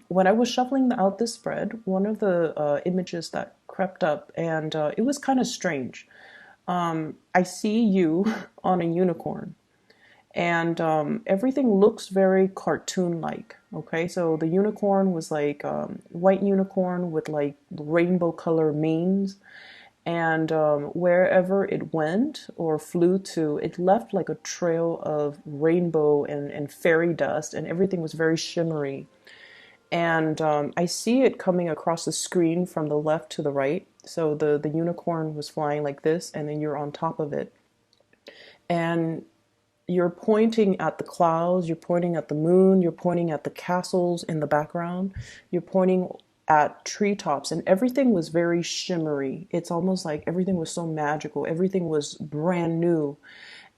when I was shuffling out this spread, one of the images that crept up, and it was kind of strange. I see you on a unicorn, and everything looks very cartoon-like. Okay, so the unicorn was like white unicorn with like rainbow color manes, and wherever it went or flew to, it left like a trail of rainbow and fairy dust, and everything was very shimmery. And I see it coming across the screen from the left to the right. So the unicorn was flying like this, and then you're on top of it. And you're pointing at the clouds, you're pointing at the moon, you're pointing at the castles in the background, you're pointing at treetops, and everything was very shimmery. It's almost like everything was so magical, everything was brand new.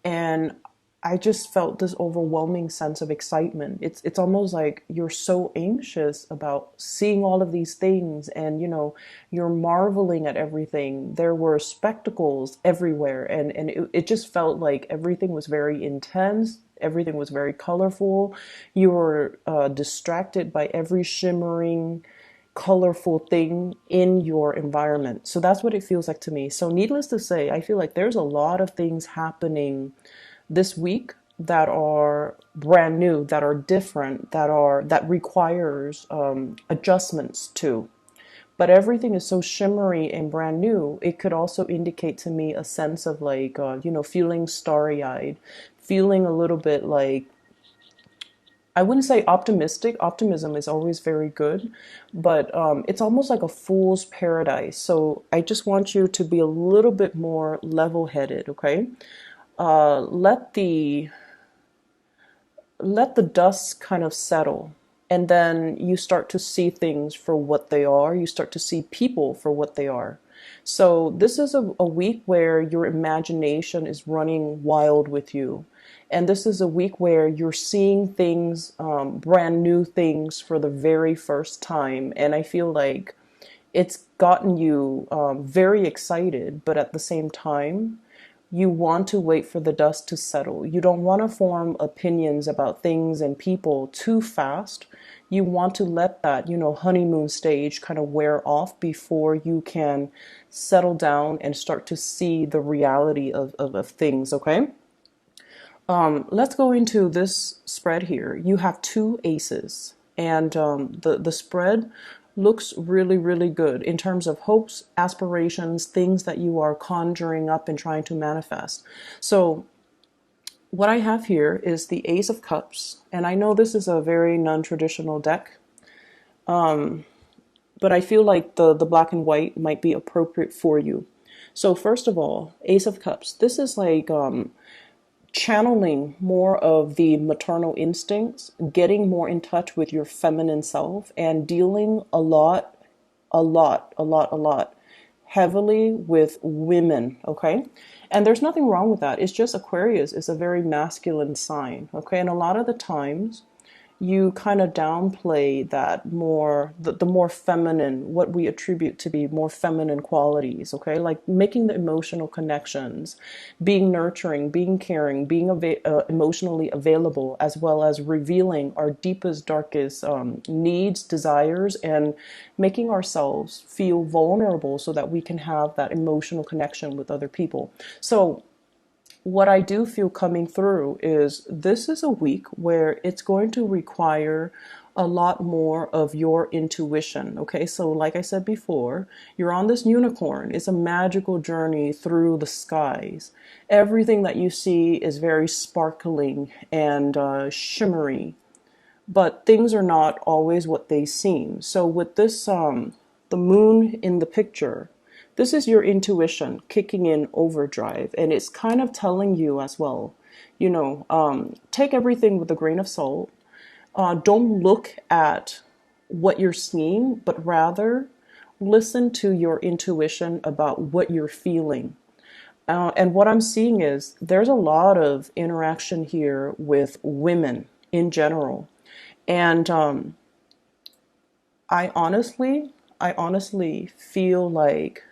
And I just felt this overwhelming sense of excitement. It's almost like you're so anxious about seeing all of these things, and you're marveling at everything. There were spectacles everywhere, and it just felt like everything was very intense. Everything was very colorful. You were distracted by every shimmering, colorful thing in your environment. So that's what it feels like to me. So needless to say, I feel like there's a lot of things happening this week that are brand new, that are different, that requires adjustments to. But everything is so shimmery and brand new. It could also indicate to me a sense of like feeling starry-eyed, feeling a little bit like, I wouldn't say optimistic. Optimism is always very good, but it's almost like a fool's paradise. So I just want you to be a little bit more level-headed, okay? uh, let the let the dust kind of settle, and then you start to see things for what they are. You start to see people for what they are. So this is a week where your imagination is running wild with you, and this is a week where you're seeing things, brand new things for the very first time. And I feel like it's gotten you very excited, but at the same time, you want to wait for the dust to settle. You don't want to form opinions about things and people too fast. You want to let that, honeymoon stage kind of wear off before you can settle down and start to see the reality of things, okay? Let's go into this spread here. You have two aces, and the spread looks really, really good in terms of hopes, aspirations, things that you are conjuring up and trying to manifest. So what I have here is the Ace of Cups, and I know this is a very non-traditional deck, but I feel like the black and white might be appropriate for you. So first of all, Ace of Cups. This is like channeling more of the maternal instincts, getting more in touch with your feminine self, and dealing a lot heavily with women, okay? And there's nothing wrong with that. It's just Aquarius is a very masculine sign, okay? And a lot of the times you kind of downplay that more, the more feminine, what we attribute to be more feminine qualities, okay? Like making the emotional connections, being nurturing, being caring, being emotionally available, as well as revealing our deepest, darkest needs, desires, and making ourselves feel vulnerable so that we can have that emotional connection with other people. So what I do feel coming through is this is a week where it's going to require a lot more of your intuition. Okay, so like I said before, you're on this unicorn. It's a magical journey through the skies. Everything that you see is very sparkling and shimmery, but things are not always what they seem. So with this, the moon in the picture, this is your intuition kicking in overdrive, and it's kind of telling you as well, take everything with a grain of salt. Don't look at what you're seeing, but rather listen to your intuition about what you're feeling. And what I'm seeing is there's a lot of interaction here with women in general. And I honestly feel like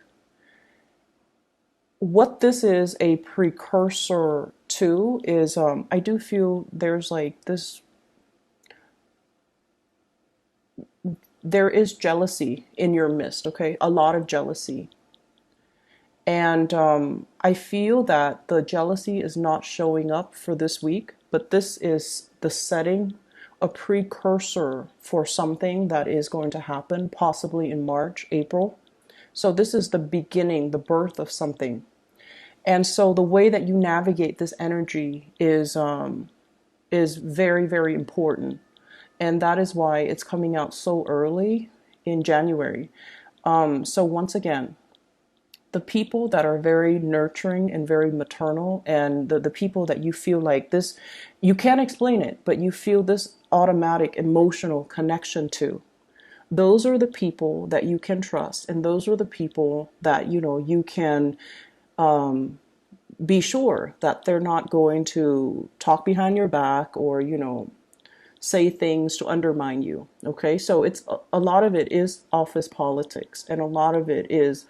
what this is a precursor to is, I do feel there's like this there is jealousy in your midst, okay? A lot of jealousy. And I feel that the jealousy is not showing up for this week, but this is the setting, a precursor for something that is going to happen possibly in March, April. So this is the beginning, the birth of something. And so the way that you navigate this energy is very, very important. And that is why it's coming out so early in January. So once again, the people that are very nurturing and very maternal, and the people that you feel like this, you can't explain it, but you feel this automatic emotional connection to, those are the people that you can trust. And those are the people that, you can be sure that they're not going to talk behind your back or, say things to undermine you. Okay. So it's a lot of it is office politics, and a lot of it is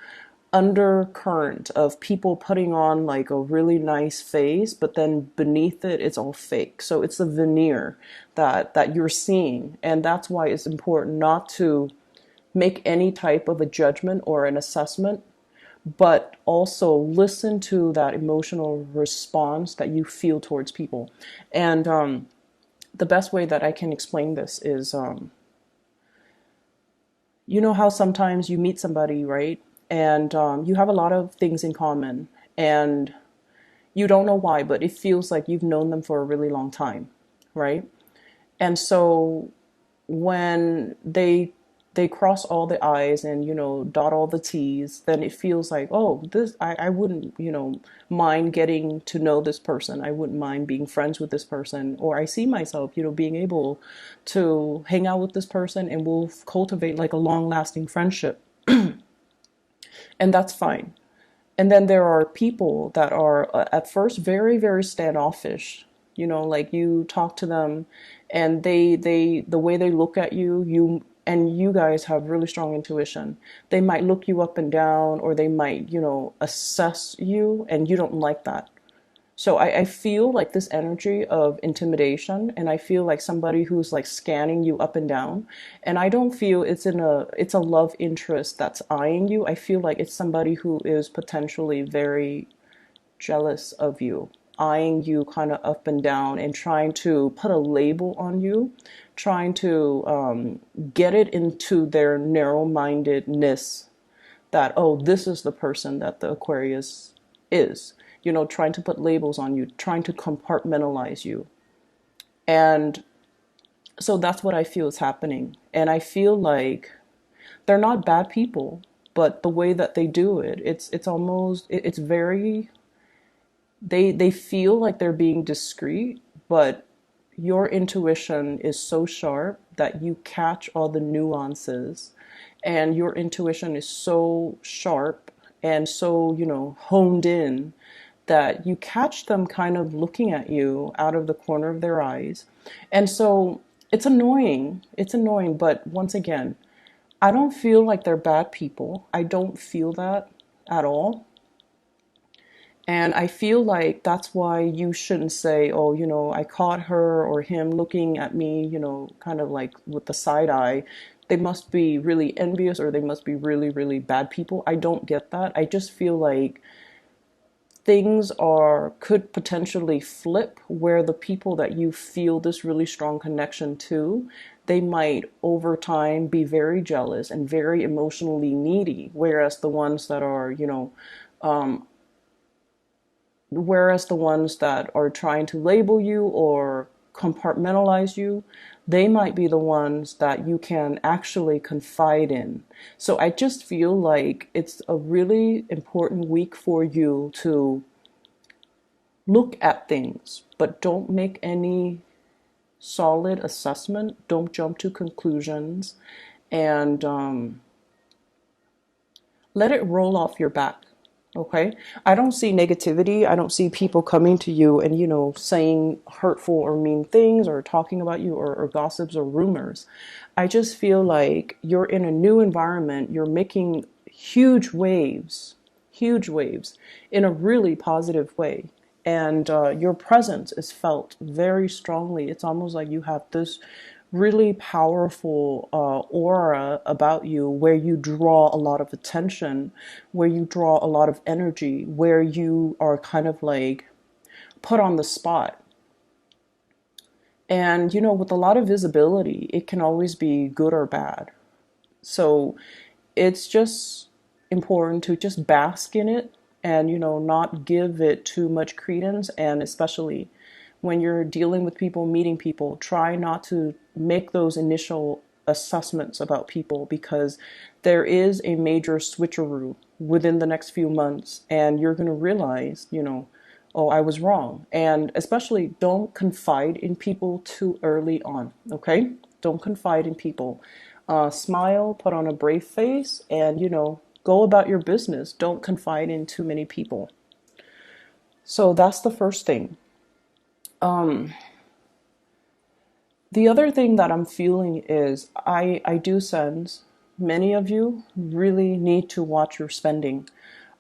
undercurrent of people putting on like a really nice face, but then beneath it, it's all fake. So it's the veneer that you're seeing. And that's why it's important not to make any type of a judgment or an assessment, but also listen to that emotional response that you feel towards people. And the best way that I can explain this is, you know how sometimes you meet somebody, right? And you have a lot of things in common, and you don't know why, but it feels like you've known them for a really long time, right? And so when they cross all the I's and, dot all the T's, then it feels like, oh, this, I wouldn't, mind getting to know this person. I wouldn't mind being friends with this person. Or I see myself, being able to hang out with this person, and we'll cultivate like a long lasting friendship. And that's fine. And then there are people that are at first very, very standoffish. Like you talk to them, and the way they look at and you guys have really strong intuition. They might look you up and down, or they might, assess you, and you don't like that. So I feel like this energy of intimidation, and I feel like somebody who's like scanning you up and down. And I don't feel it's a love interest that's eyeing you. I feel like it's somebody who is potentially very jealous of you, eyeing you kind of up and down, and trying to put a label on you, trying to get it into their narrow-mindedness that, oh, this is the person that the Aquarius is. Trying to put labels on you, trying to compartmentalize you. And so that's what I feel is happening. And I feel like they're not bad people, but the way that they do it, it's almost, it's very, they feel like they're being discreet, but your intuition is so sharp that you catch all the nuances, and your intuition is so sharp and so, honed in, that you catch them kind of looking at you out of the corner of their eyes. And so it's annoying. It's annoying. But once again, I don't feel like they're bad people. I don't feel that at all. And I feel like that's why you shouldn't say, oh, I caught her or him looking at me, kind of like with the side eye. They must be really envious, or they must be really, really bad people. I don't get that. I just feel like things could potentially flip, where the people that you feel this really strong connection to, they might over time be very jealous and very emotionally needy, whereas the ones that are, trying to label you or compartmentalize you, they might be the ones that you can actually confide in. So I just feel like it's a really important week for you to look at things, but don't make any solid assessment. Don't jump to conclusions, and let it roll off your back. Okay. I don't see negativity. I don't see people coming to you and, saying hurtful or mean things, or talking about you, or gossips or rumors. I just feel like you're in a new environment. You're making huge waves in a really positive way. And your presence is felt very strongly. It's almost like you have this really powerful aura about you, where you draw a lot of attention, where you draw a lot of energy, where you are kind of like put on the spot. And, with a lot of visibility, it can always be good or bad. So it's just important to just bask in it and, not give it too much credence. And especially when you're dealing with people, meeting people, try not to make those initial assessments about people, because there is a major switcheroo within the next few months, and you're going to realize, oh, I was wrong. And especially don't confide in people too early on, okay? Don't confide in people. Smile, put on a brave face, and, go about your business. Don't confide in too many people. So that's the first thing. Um, the other thing that I'm feeling is I do sense many of you really need to watch your spending.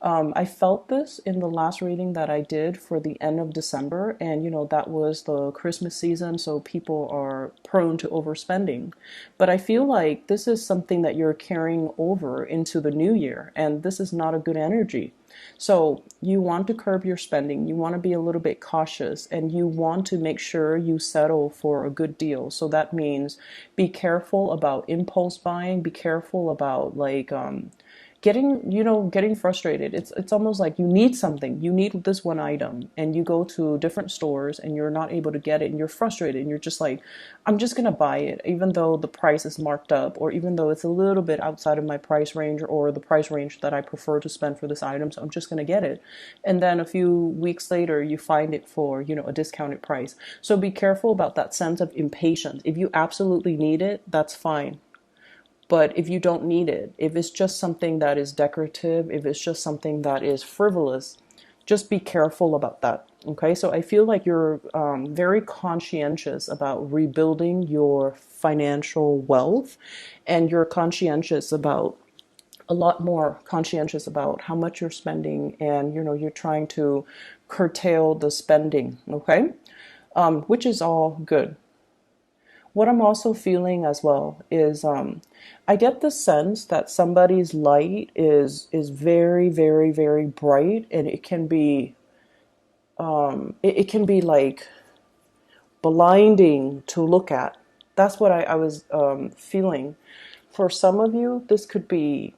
I felt this in the last reading that I did for the end of December, and that was the Christmas season, so people are prone to overspending. But I feel like this is something that you're carrying over into the new year, and this is not a good energy. So you want to curb your spending, you want to be a little bit cautious, and you want to make sure you settle for a good deal. So that means be careful about impulse buying, be careful about like getting frustrated. It's almost like you need something, you need this one item, and you go to different stores and you're not able to get it, and you're frustrated, and you're just like, I'm just gonna buy it even though the price is marked up, or even though it's a little bit outside of my price range, or the price range that I prefer to spend for this item, so I'm just gonna get it. And then a few weeks later you find it for a discounted price. So be careful about that sense of impatience. If you absolutely need it, that's fine. But if you don't need it, if it's just something that is decorative, if it's just something that is frivolous, just be careful about that. Okay, so I feel like you're very conscientious about rebuilding your financial wealth, and you're conscientious about a lot more conscientious about how much you're spending, and you're trying to curtail the spending. Okay, which is all good. What I'm also feeling as well is I get the sense that somebody's light is very, very, very bright, and it can be it can be like blinding to look at. That's what I was feeling. For some of you, this could be,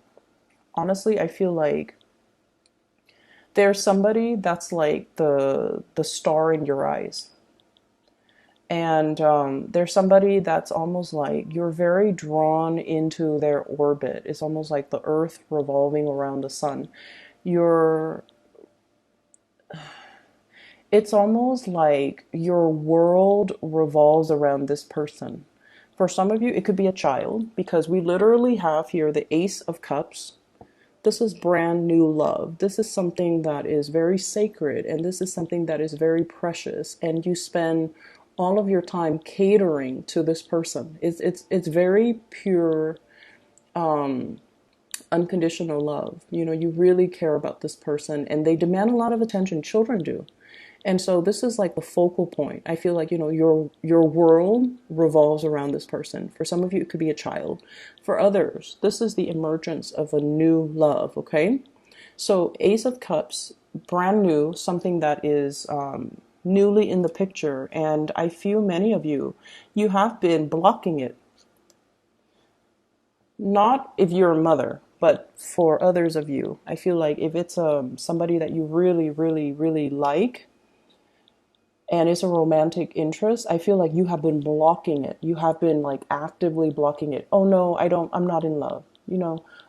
honestly, I feel like there's somebody that's like the star in your eyes. And there's somebody that's almost like you're very drawn into their orbit. It's almost like the earth revolving around the sun. You're, it's almost like your world revolves around this person. For some of you, it could be a child, because we literally have here the Ace of Cups. This is brand new love. This is something that is very sacred, and this is something that is very precious, and you spend all of your time catering to this person. It's very pure, unconditional love. You really care about this person, and they demand a lot of attention. Children do. And so this is like the focal point. I feel like, your world revolves around this person. For some of you, it could be a child. For others, this is the emergence of a new love, okay? So Ace of Cups, brand new, something that is newly in the picture. And I feel many of you, you have been blocking it. Not if you're a mother, but for others of you. I feel like if it's somebody that you really, really, really like, and it's a romantic interest, I feel like you have been blocking it. You have been like actively blocking it. Oh no, I'm not in love.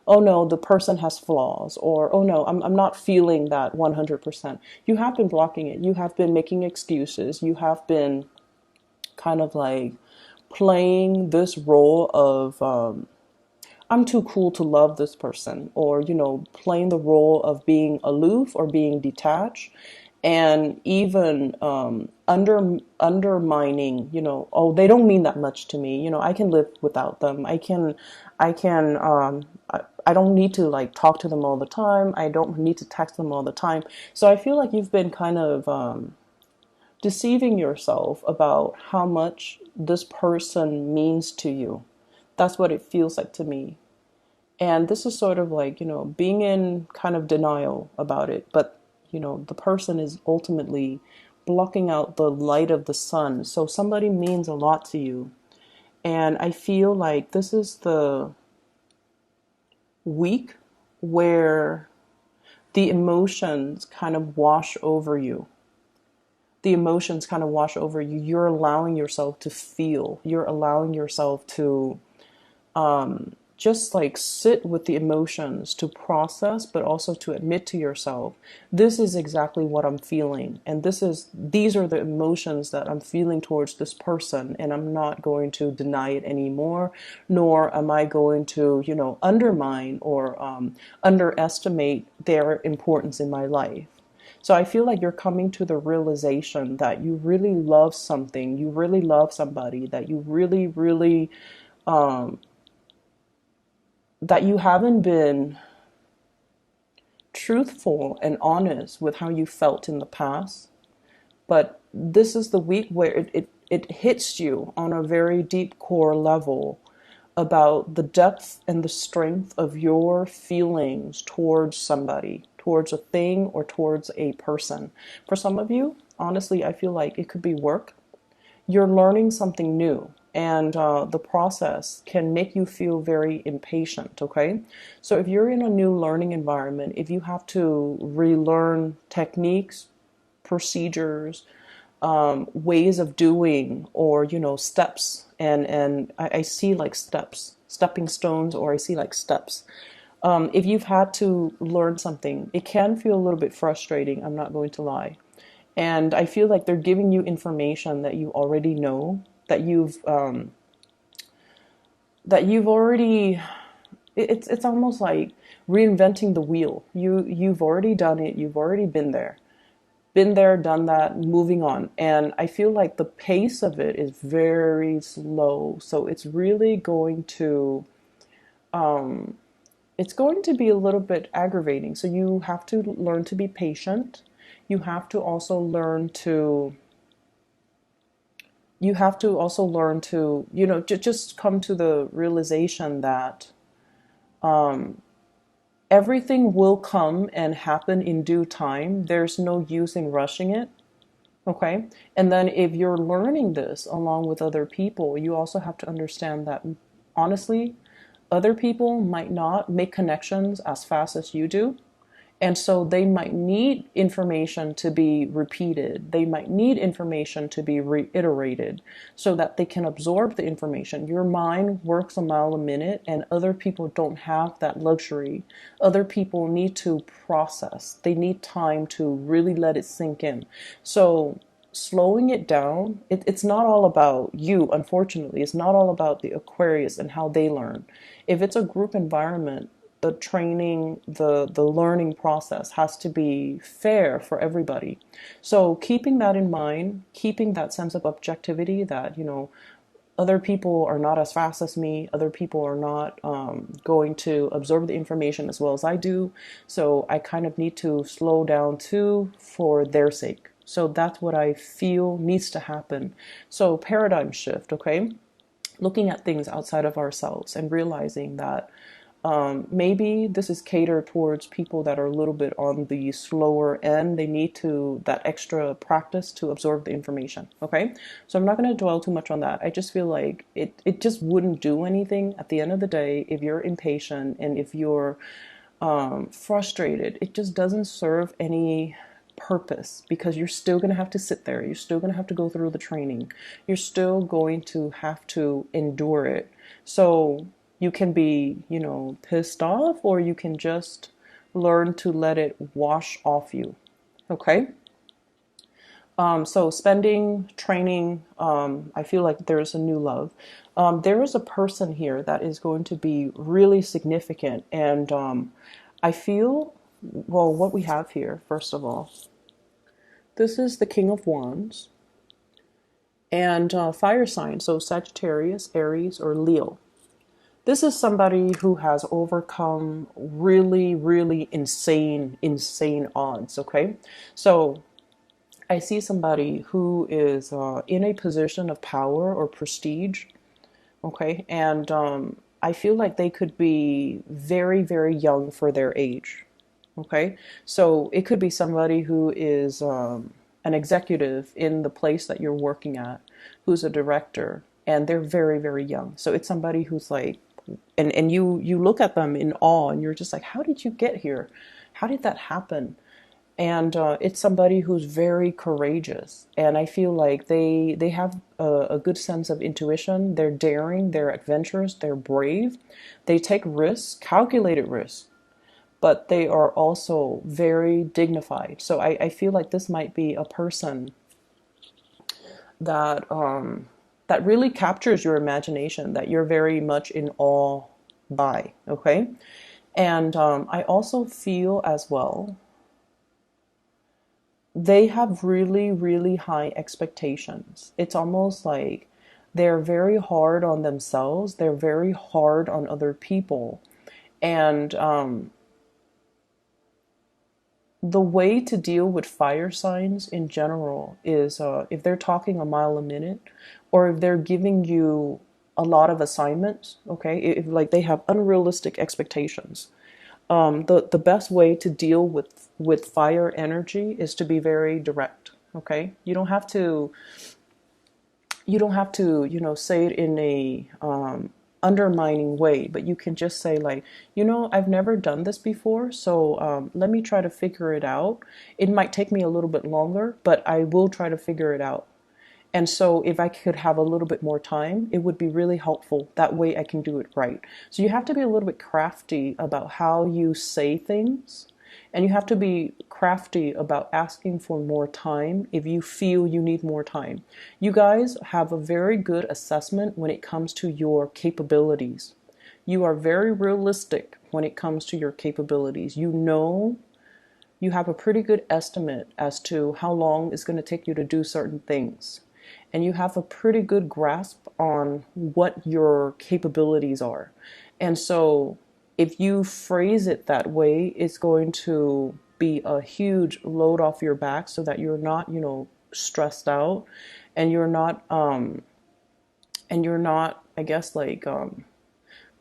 Oh no, the person has flaws, or oh no, I'm not feeling that 100%. You have been blocking it. You have been making excuses. You have been kind of like playing this role of, I'm too cool to love this person, or, playing the role of being aloof or being detached, and even undermining, oh, they don't mean that much to me. I can live without them. I don't need to like talk to them all the time. I don't need to text them all the time. So I feel like you've been kind of deceiving yourself about how much this person means to you. That's what it feels like to me. And this is sort of like, being in kind of denial about it. But, the person is ultimately blocking out the light of the sun. So somebody means a lot to you. And I feel like this is the week where the emotions kind of wash over you. The emotions kind of wash over you. You're allowing yourself to feel. You're allowing yourself to just like sit with the emotions, to process, but also to admit to yourself, this is exactly what I'm feeling. And these are the emotions that I'm feeling towards this person. And I'm not going to deny it anymore, nor am I going to, undermine or underestimate their importance in my life. So I feel like you're coming to the realization that you really love something, you really love somebody, that you really, really, that you haven't been truthful and honest with how you felt in the past. But this is the week where it hits you on a very deep core level about the depth and the strength of your feelings towards somebody, towards a thing, or towards a person. For some of you, honestly, I feel like it could be work. You're learning something new, and the process can make you feel very impatient, okay? So if you're in a new learning environment, if you have to relearn techniques, procedures, ways of doing, or steps, and I see like steps, stepping stones, or I see like steps. If you've had to learn something, it can feel a little bit frustrating, I'm not going to lie. And I feel like they're giving you information that you already know, that you've already. It's almost like reinventing the wheel. You've already done it. You've already been there, done that, moving on. And I feel like the pace of it is very slow. So it's really going to. It's going to be a little bit aggravating. So you have to learn to be patient. You have to also learn to just come to the realization that everything will come and happen in due time. There's no use in rushing it. Okay. And then if you're learning this along with other people, you also have to understand that honestly, other people might not make connections as fast as you do. And so they might need information to be repeated. They might need information to be reiterated so that they can absorb the information. Your mind works a mile a minute, and other people don't have that luxury. Other people need to process. They need time to really let it sink in. So slowing it down, it's not all about you, unfortunately. It's not all about the Aquarius and how they learn. If it's a group environment, the training, the learning process has to be fair for everybody. So keeping that in mind, keeping that sense of objectivity that, other people are not as fast as me, other people are not going to absorb the information as well as I do. So I kind of need to slow down too for their sake. So that's what I feel needs to happen. So paradigm shift, okay? Looking at things outside of ourselves and realizing that maybe this is catered towards people that are a little bit on the slower end. They need that extra practice to absorb the information. Okay. So I'm not going to dwell too much on that. I just feel like it just wouldn't do anything at the end of the day if you're impatient and if you're frustrated. It just doesn't serve any purpose because you're still going to have to sit there. You're still going to have to go through the training. You're still going to have to endure it. So you can be, pissed off, or you can just learn to let it wash off you. Okay. So spending, training, I feel like there's a new love. There is a person here that is going to be really significant. And I feel, well, what we have here, first of all, this is the King of Wands and fire sign. So Sagittarius, Aries, or Leo. This is somebody who has overcome really, really insane odds, okay? So I see somebody who is in a position of power or prestige. Okay. And I feel like they could be very, very young for their age. Okay. So it could be somebody who is an executive in the place that you're working at, who's a director, and they're very, very young. So it's somebody who's like, and you look at them in awe and you're just like, how did you get here? How did that happen? And it's somebody who's very courageous, and I feel like they have a good sense of intuition. They're daring, they're adventurous, they're brave, they take risks, calculated risks, but they are also very dignified. So I feel like this might be a person that that really captures your imagination, that you're very much in awe by. Okay. And I also feel as well they have really, really high expectations. It's almost like they're very hard on themselves, they're very hard on other people. And the way to deal with fire signs in general is if they're talking a mile a minute, or if they're giving you a lot of assignments, okay, if like they have unrealistic expectations, the best way to deal with fire energy is to be very direct. Okay, you don't have to say it in a undermining way, but you can just say like, I've never done this before, so let me try to figure it out. It might take me a little bit longer, but I will try to figure it out. And so if I could have a little bit more time, it would be really helpful. That way I can do it right. So you have to be a little bit crafty about how you say things. And you have to be crafty about asking for more time if you feel you need more time. You guys have a very good assessment when it comes to your capabilities. You are very realistic when it comes to your capabilities. You have a pretty good estimate as to how long it's going to take you to do certain things. And you have a pretty good grasp on what your capabilities are. And so if you phrase it that way, it's going to be a huge load off your back so that you're not, stressed out, and you're not, I guess, like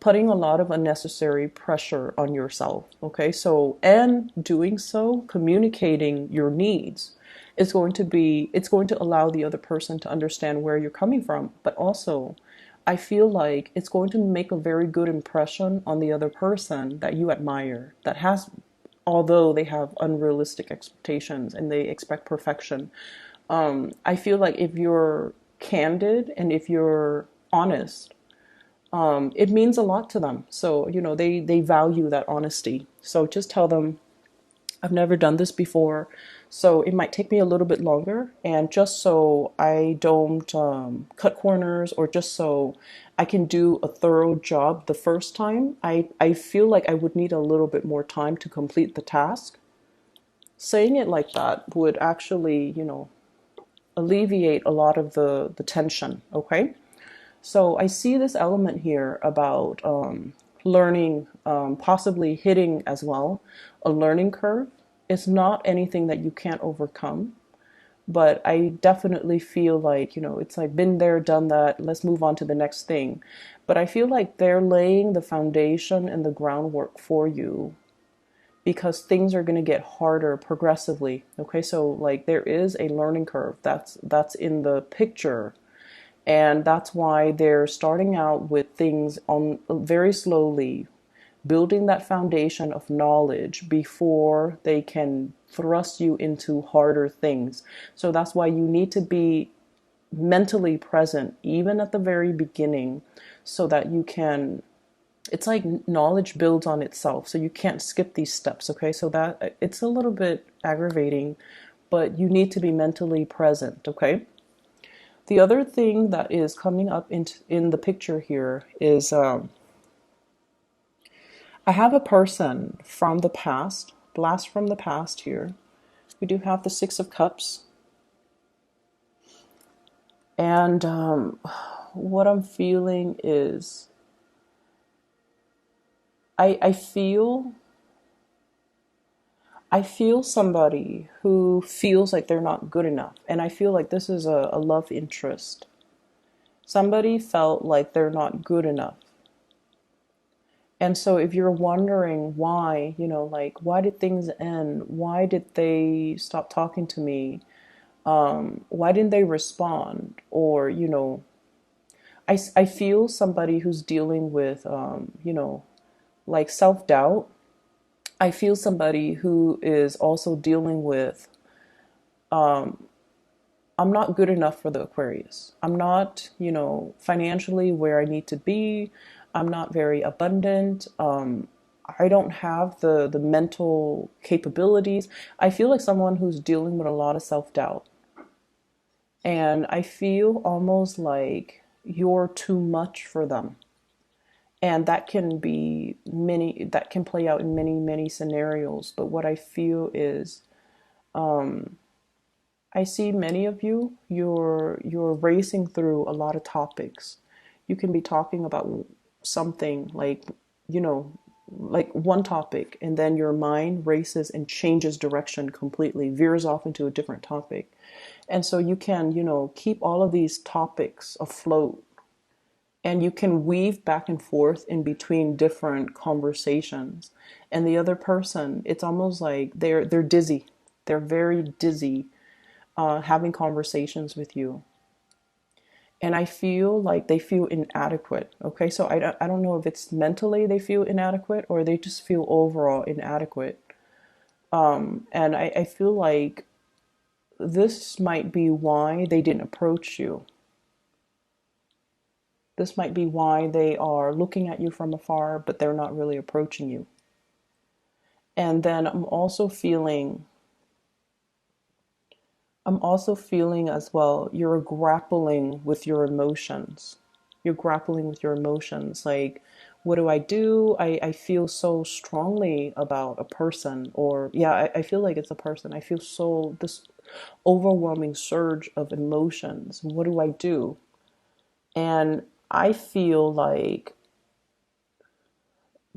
putting a lot of unnecessary pressure on yourself. Okay, so, and doing so, communicating your needs, it's going to allow the other person to understand where you're coming from, but also I feel like it's going to make a very good impression on the other person that you admire, that has, although they have unrealistic expectations and they expect perfection. I feel like if you're candid and if you're honest, it means a lot to them. So, they value that honesty. So just tell them, I've never done this before, so it might take me a little bit longer. And just so I don't cut corners, or just so I can do a thorough job the first time, I feel like I would need a little bit more time to complete the task. Saying it like that would actually, alleviate a lot of the tension, okay? So I see this element here about learning, possibly hitting as well, a learning curve. It's not anything that you can't overcome, but I definitely feel like, it's like been there, done that, let's move on to the next thing. But I feel like they're laying the foundation and the groundwork for you, because things are going to get harder progressively. Okay, so like there is a learning curve that's in the picture, and that's why they're starting out with things on very slowly, building that foundation of knowledge before they can thrust you into harder things. So that's why you need to be mentally present even at the very beginning, so that you can, it's like knowledge builds on itself, so you can't skip these steps. Okay, so that it's a little bit aggravating, but you need to be mentally present. Okay. The other thing that is coming up in the picture here is I have a person from the past, blast from the past here. We do have the Six of Cups. And what I'm feeling is I feel I feel somebody who feels like they're not good enough. And I feel like this is a love interest. Somebody felt like they're not good enough. And so if you're wondering why, like, why did things end? Why did they stop talking to me? Why didn't they respond? Or, I feel somebody who's dealing with, like self doubt. I feel somebody who is also dealing with, I'm not good enough for the Aquarius. I'm not, financially where I need to be. I'm not very abundant. I don't have the mental capabilities. I feel like someone who's dealing with a lot of self doubt. And I feel almost like you're too much for them. And that can play out in many, many scenarios. But what I feel is, I see many of you, you're racing through a lot of topics. You can be talking about something like, you know, like one topic, and then your mind races and changes direction completely, veers off into a different topic. And so you can, keep all of these topics afloat, and you can weave back and forth in between different conversations. And the other person, it's almost like they're dizzy. They're very dizzy having conversations with you. And I feel like they feel inadequate. Okay, so I don't know if it's mentally they feel inadequate or they just feel overall inadequate. And I feel like this might be why they didn't approach you. This might be why they are looking at you from afar, but they're not really approaching you. And then I'm also feeling as well, you're grappling with your emotions. You're grappling with your emotions. Like, what do I do? I feel so strongly about a person, or yeah, I feel like it's a person. I feel this overwhelming surge of emotions. What do I do? And I feel like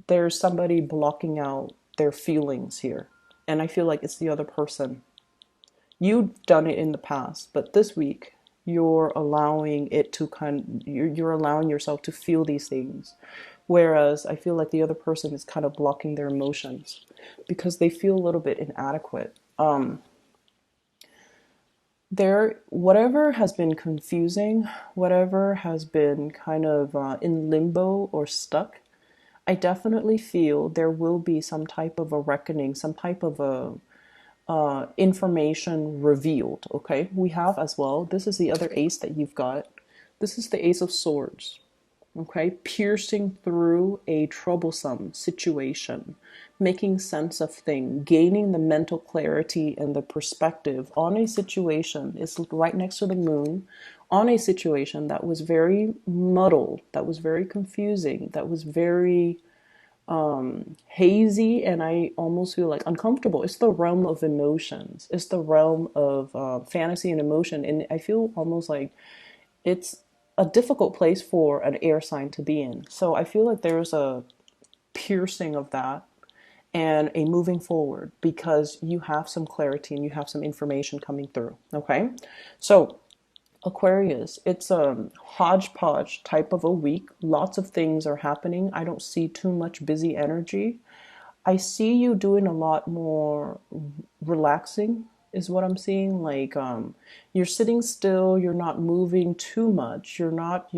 there's somebody blocking out their feelings here. And I feel like it's the other person. You've done it in the past, but this week you're allowing it to you're allowing yourself to feel these things. Whereas I feel like the other person is kind of blocking their emotions because they feel a little bit inadequate. Whatever has been confusing, whatever has been kind of in limbo or stuck, I definitely feel there will be some type of a reckoning, some type of a information revealed. Okay, we have as well, this is the other ace that you've got. This is the Ace of Swords. Okay, piercing through a troublesome situation, making sense of things, gaining the mental clarity and the perspective on a situation. Is right next to the moon, on a situation that was very muddled, that was very confusing, that was very hazy, and I almost feel like uncomfortable. It's the realm of emotions. It's the realm of fantasy and emotion, and I feel almost like it's a difficult place for an air sign to be in. So I feel like there's a piercing of that and a moving forward because you have some clarity and you have some information coming through. Okay, so Aquarius, it's a hodgepodge type of a week. Lots of things are happening. I don't see too much busy energy. I see you doing a lot more relaxing, is what I'm seeing. Like, you're sitting still, you're not moving too much, you're not,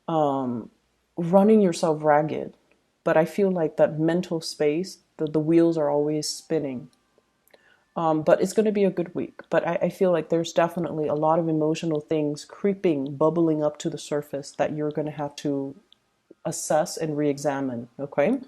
running yourself ragged. But I feel like that mental space, the wheels are always spinning. But it's going to be a good week. But I feel like there's definitely a lot of emotional things creeping, bubbling up to the surface that you're going to have to assess and re examine. Okay.